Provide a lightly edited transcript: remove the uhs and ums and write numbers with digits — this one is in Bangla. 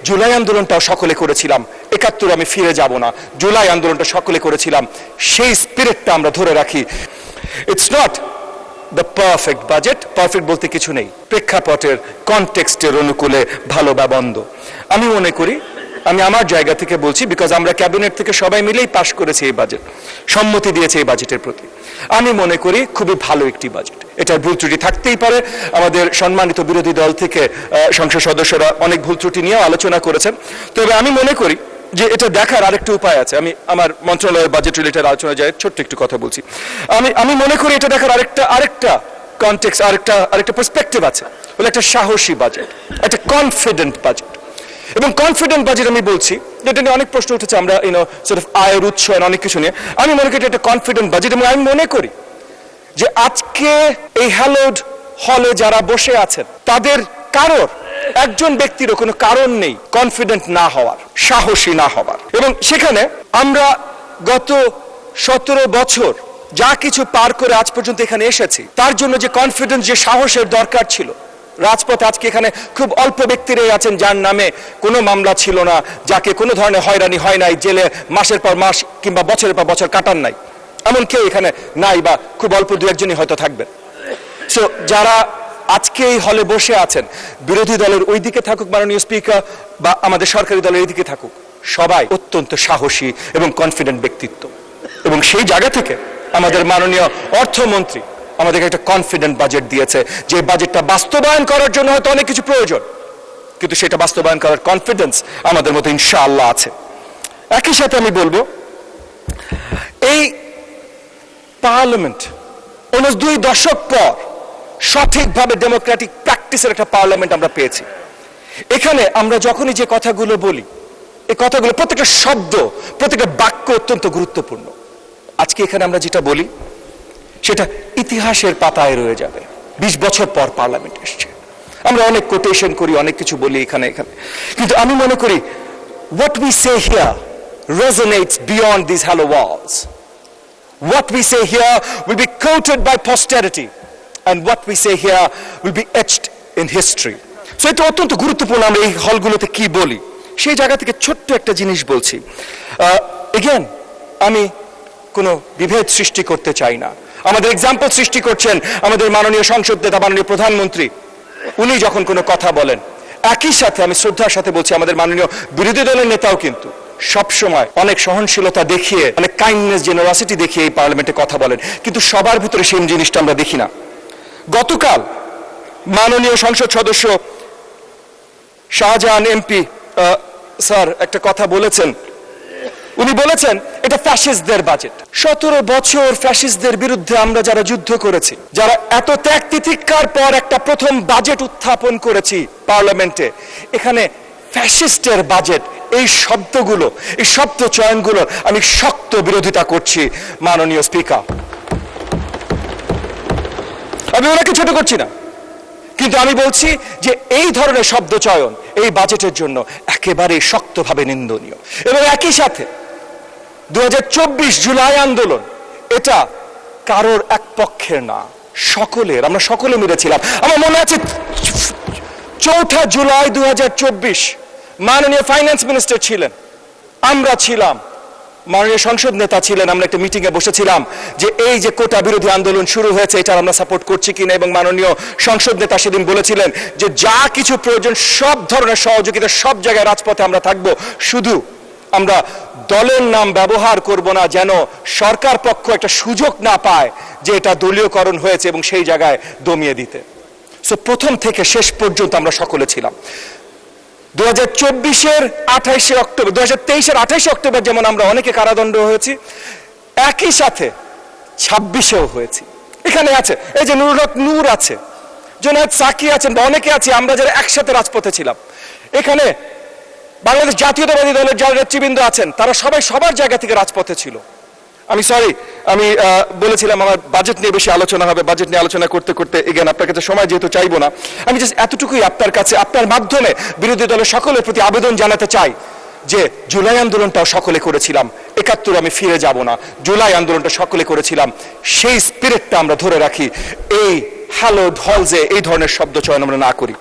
জুলাই আন্দোলনটাও সকলে করেছিলাম, ৭১ আমি ফিরে যাব না, জুলাই আন্দোলনটা সকলে করেছিলাম, সেই স্পিরিটটা আমরা ধরে রাখি। It's not the perfect budget, perfect বলতে কিছু নেই, প্রেক্ষাপটের কনটেক্সটের অনুকূলে ভালো বা মন্দ। আমি মনে করি, আমি আমার জায়গা থেকে বলছি, বিকজ আমরা ক্যাবিনেট থেকে সবাই মিলেই পাশ করেছি এই বাজেট, সম্মতি দিয়েছে এই বাজেটের প্রতি। আমি মনে করি খুবই ভালো একটি বাজেট। এটার ভুল ত্রুটি থাকতেই পারে, আমাদের সম্মানিত বিরোধী দল থেকে সংসদ সদস্যরা অনেক ভুল ত্রুটি নিয়েও আলোচনা করেছেন। তবে আমি মনে করি যে এটা দেখার আরেকটা উপায় আছে। আমি আমার মন্ত্রণালয়ের বাজেট রিলেটেড আলোচনা যায় ছোট্ট একটু কথা বলছি। আমি মনে করি এটা দেখার আরেকটা কনটেক্সট, আরেকটা পার্সপেক্টিভ আছে, বলে একটা সাহসী বাজেট, একটা কনফিডেন্ট বাজেট। এবং কনফিডেন্ট বাজেট আমি বলছি, যেটা নিয়ে অনেক প্রশ্ন উঠেছে, আমরা আয়ের উৎস অনেক কিছু নিয়ে। আমি মনে করি এটা একটা কনফিডেন্ট বাজেট। এবং আমি মনে করি যে আজকে এই হ্যালোড হলে যারা বসে আছেন, তাদের কারোর একজন ব্যক্তিরও কোনো কারণ নেই কনফিডেন্ট না হওয়ার, সাহসী না হওয়ার। এবং সেখানে আমরা গত 17 বছর যা কিছু পার করে আজ পর্যন্ত এখানে এসেছি, তার জন্য যে কনফিডেন্স, যে সাহসের দরকার ছিল, রাজপথে আজকে এখানে খুব অল্প ব্যক্তিরাই আছেন যার নামে কোনো মামলা ছিল না, যাকে কোনো ধরনের হয়রানি হয় নাই, জেলে মাসের পর মাস কিংবা বছরের পর বছর কাটান নাই, এমন কেউ এখানে নাই, বা খুব অল্প দু একজনই হয়তো থাকবেন। সো যারা আজকে এই হলে বসে আছেন, বিরোধী দলের ওই দিকে থাকুক মাননীয় স্পিকার, বা আমাদের সরকারি দলের এই দিকে থাকুক, সবাই অত্যন্ত সাহসী এবং কনফিডেন্ট ব্যক্তিত্ব। এবং সেই জায়গা থেকে আমাদের মাননীয় অর্থমন্ত্রী আমাদেরকে একটা কনফিডেন্ট বাজেট দিয়েছে, যে বাজেটটা বাস্তবায়ন করার জন্য হয়তো অনেক কিছু প্রয়োজন, কিন্তু সেটা বাস্তবায়ন করার কনফিডেন্স আমাদের মধ্যে ইনশাআল্লাহ আছে। একই সাথে আমি বলবো, এই পার্লামেন্ট অলমোস্ট 2 দশক পর সঠিকভাবে ডেমোক্রেটিক প্র্যাকটিসের একটা পার্লামেন্ট আমরা পেয়েছি। এখানে আমরা যখনই যে কথাগুলো বলি, এই কথাগুলো প্রত্যেকটা শব্দ, প্রত্যেকটা বাক্য অত্যন্ত গুরুত্বপূর্ণ। আজকে এখানে আমরা যেটা বলি সেটা ইতিহাসের পাতায় রয়ে যাবে। 20 বছর পর পার্লামেন্ট এসছে, আমরা অনেক কোটেশন করি, অনেক কিছু বলি এখানে, কিন্তু আমি মনে করি what we say here resonates beyond these hollow walls. What we say here will be quoted by posterity, and what we say here will be etched in history. So এটা অত্যন্ত গুরুত্বপূর্ণ আমরা এই হলগুলোতে কি বলি। সেই জায়গা থেকে ছোট্ট একটা জিনিস বলছি। এগেন, আমি কোনো বিভেদ সৃষ্টি করতে চাই না। আমাদের এক্সাম্পল সৃষ্টি করছেন আমাদের মাননীয় সংসদ নেতা, মাননীয় প্রধানমন্ত্রী। উনি যখন কোনো কথা বলেন, একই সাথে আমি শ্রদ্ধার সাথে বলছি, আমাদের মাননীয় বিরোধী দলের নেতাও কিন্তু সবসময় অনেক সহনশীলতা দেখিয়ে, অনেক কাইন্ডনেস, জেনারসিটি দেখিয়ে এই পার্লামেন্টে কথা বলেন, কিন্তু সবার ভিতরে সেই জিনিসটা আমরা দেখি না। গতকাল মাননীয় সংসদ সদস্য শাহজাহান এমপি স্যার একটা কথা বলেছেন। উনি বলেছেন এটা ফ্যাসিস্টদের বাজেট। 17 বছর ফ্যাসিস্টদের বিরুদ্ধে আমরা যারা যুদ্ধ করেছি, যারা এত ত্যাগ তিতিক্ষার পর একটা প্রথম বাজেট উত্থাপন করেছি পার্লামেন্টে, এখানে ফ্যাসিস্টের বাজেট, এই শব্দগুলো, এই শব্দ চয়নগুলো আমি শক্ত বিরোধিতা করছি মাননীয় স্পিকার। আমি ওনাকে ছোট করছি না, কিন্তু আমি বলছি যে এই ধরনের শব্দ চয়ন এই বাজেটের জন্য একেবারে শক্তভাবে নিন্দনীয়। এবং একই সাথে 2024 জুলাই আন্দোলন, এটা কারোর এক পক্ষের না, সকলের। আমরা সকলে মিলেছিলাম। আমার মনে আছে 4 জুলাই 2024 মাননীয় ফাইন্যান্স মিনিস্টার ছিলেন, আমরা ছিলাম, মাননীয় সংসদ নেতা ছিলেন। আমরা একটা মিটিংয়ে বসেছিলাম যে এই যে কোটা বিরোধী আন্দোলন শুরু হয়েছে, এটা আমরা সাপোর্ট করছি কিনা। এবং মাননীয় সংসদ নেতা সেদিন বলেছিলেন যে যা কিছু প্রয়োজন, সব ধরনের সহযোগিতা, সব জায়গায় রাজপথে আমরা থাকবো, শুধু আমরা দলের নাম ব্যবহার করব না, যেন সরকার পক্ষ একটা সুযোগ না পায় যে এটা দলীয়করণ হয়েছে এবং সেই জায়গায় দমিয়ে দিতে। সো প্রথম থেকে শেষ পর্যন্ত আমরা সকলে ছিলাম। 2024-এর 28শে অক্টোবর, 2023-এর 28শে অক্টোবর যেমন আমরা অনেকে কারাদণ্ড হয়েছি, একই সাথে 26-এও হয়েছি। এখানে আছে এই যে নুরুল হক নূর আছে, জোনায়েদ সাকি আছেন, বা অনেকে আছি আমরা যারা একসাথে রাজপথে ছিলাম। এখানে বাংলাদেশ জাতীয়তাবাদী দলের যারা নেতৃবৃন্দ আছেন, তারা সবাই সবার জায়গা থেকে রাজপথে ছিল। আমি বলেছিলাম আমার বাজেট নিয়ে বেশি আলোচনা হবে, বাজেট নিয়ে আলোচনা করতে করতে এগেন আপনার কাছে সময় যেহেতু চাইবো না, আমি জাস্ট এতটুকুই আপনার কাছে, আপনার মাধ্যমে বিরোধী দলের সকলের প্রতি আবেদন জানাতে চাই যে জুলাই আন্দোলনটাও সকলে করেছিলাম, ৭১ আমি ফিরে যাব না, জুলাই আন্দোলনটা সকলে করেছিলাম, সেই স্পিরিটটা আমরা ধরে রাখি। এই হ্যালোড হলসে এই ধরনের শব্দ চয়ন আমরা না করি।